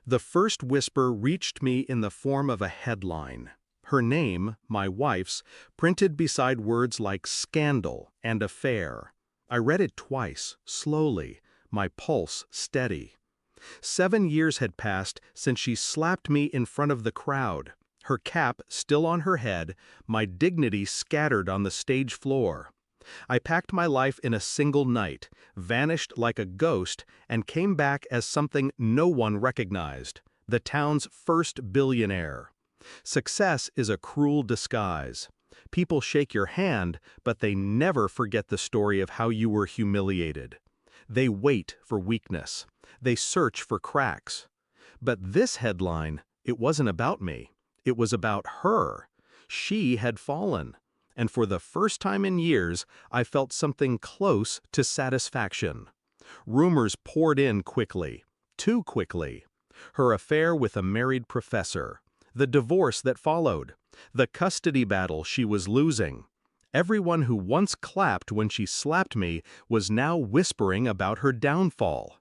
The first whisper reached me in the form of a headline. Her name, my wife's, printed beside words like scandal and affair. I read it twice, slowly, my pulse steady. 7 years had passed since she slapped me in front of the crowd, her cap still on her head, my dignity scattered on the stage floor. I packed my life in a single night, vanished like a ghost, and came back as something no one recognized, the town's first billionaire. Success is a cruel disguise. People shake your hand, but they never forget the story of how you were humiliated. They wait for weakness. They search for cracks. But this headline, it wasn't about me. It was about her. She had fallen. And for the first time in years, I felt something close to satisfaction. Rumors poured in quickly, too quickly. Her affair with a married professor, the divorce that followed, the custody battle she was losing. Everyone who once clapped when she slapped me was now whispering about her downfall.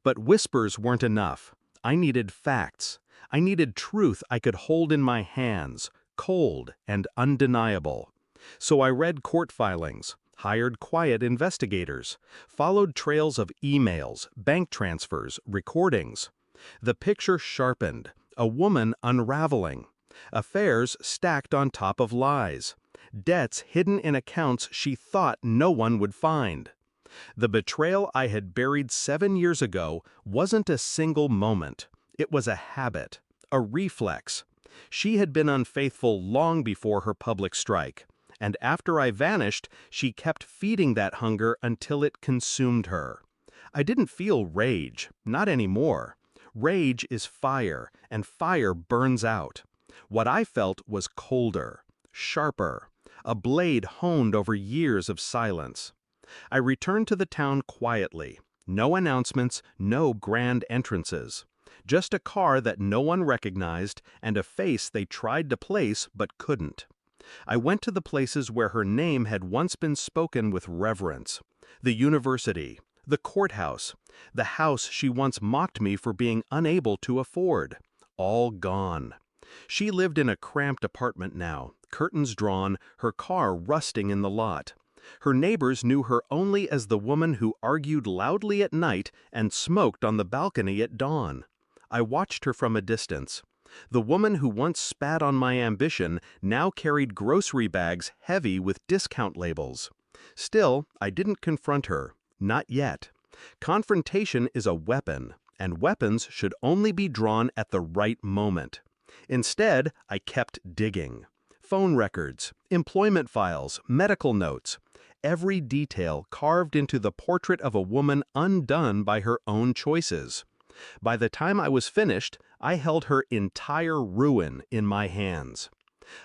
But whispers weren't enough. I needed facts. I needed truth I could hold in my hands, cold and undeniable. So I read court filings, hired quiet investigators, followed trails of emails, bank transfers, recordings. The picture sharpened, a woman unraveling, affairs stacked on top of lies, debts hidden in accounts she thought no one would find. The betrayal I had buried 7 years ago wasn't a single moment. It was a habit, a reflex. She had been unfaithful long before her public strike. And after I vanished, she kept feeding that hunger until it consumed her. I didn't feel rage, not anymore. Rage is fire, and fire burns out. What I felt was colder, sharper, a blade honed over years of silence. I returned to the town quietly. No announcements, no grand entrances. Just a car that no one recognized and a face they tried to place but couldn't. I went to the places where her name had once been spoken with reverence. The university, the courthouse, the house she once mocked me for being unable to afford. All gone. She lived in a cramped apartment now, curtains drawn, her car rusting in the lot. Her neighbors knew her only as the woman who argued loudly at night and smoked on the balcony at dawn. I watched her from a distance. The woman who once spat on my ambition now carried grocery bags heavy with discount labels. Still, I didn't confront her. Not yet. Confrontation is a weapon, and weapons should only be drawn at the right moment. Instead, I kept digging. Phone records, employment files, medical notes. Every detail carved into the portrait of a woman undone by her own choices. By the time I was finished, I held her entire ruin in my hands.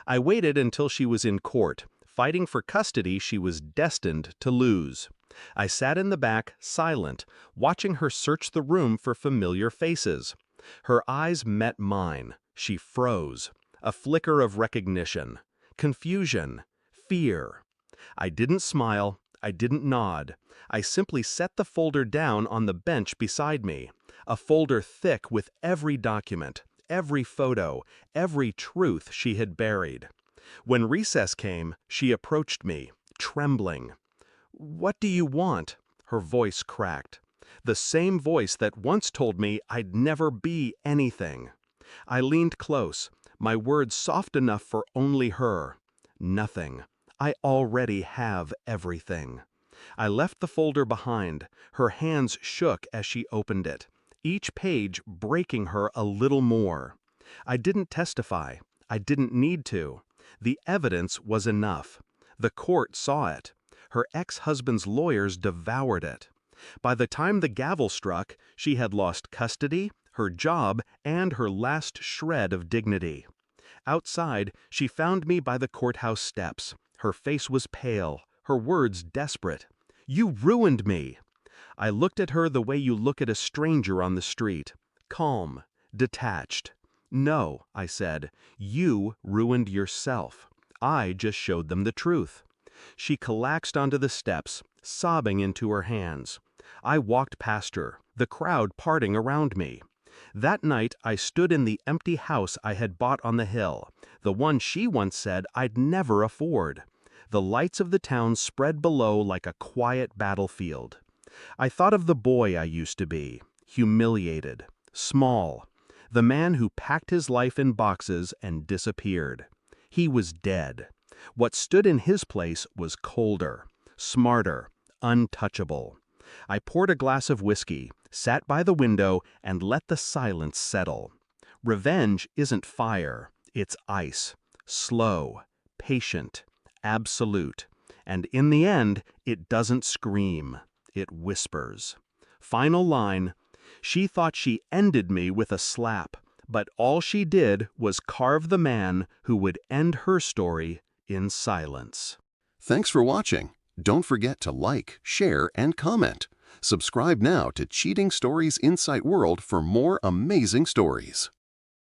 I waited until she was in court, fighting for custody she was destined to lose. I sat in the back, silent, watching her search the room for familiar faces. Her eyes met mine. She froze. A flicker of recognition, confusion, fear. I didn't smile. I didn't nod. I simply set the folder down on the bench beside me. A folder thick with every document, every photo, every truth she had buried. When recess came, she approached me, trembling. "What do you want?" Her voice cracked. The same voice that once told me I'd never be anything. I leaned close, my words soft enough for only her. Nothing. I already have everything. I left the folder behind. Her hands shook as she opened it, each page breaking her a little more. I didn't testify. I didn't need to. The evidence was enough. The court saw it. Her ex-husband's lawyers devoured it. By the time the gavel struck, she had lost custody, her job, and her last shred of dignity. Outside, she found me by the courthouse steps. Her face was pale, her words desperate. "You ruined me!" I looked at her the way you look at a stranger on the street, calm, detached. "No," I said, "you ruined yourself. I just showed them the truth." She collapsed onto the steps, sobbing into her hands. I walked past her, the crowd parting around me. That night, I stood in the empty house I had bought on the hill, the one she once said I'd never afford. The lights of the town spread below like a quiet battlefield. I thought of the boy I used to be, humiliated, small, the man who packed his life in boxes and disappeared. He was dead. What stood in his place was colder, smarter, untouchable. I poured a glass of whiskey, sat by the window, and let the silence settle. Revenge isn't fire, it's ice, slow, patient, absolute. And in the end, it doesn't scream, it whispers. Final line, she thought she ended me with a slap, but all she did was carve the man who would end her story in silence. Thanks for watching. Don't forget to like, share, and comment. Subscribe now to Cheating Stories Insight World for more amazing stories.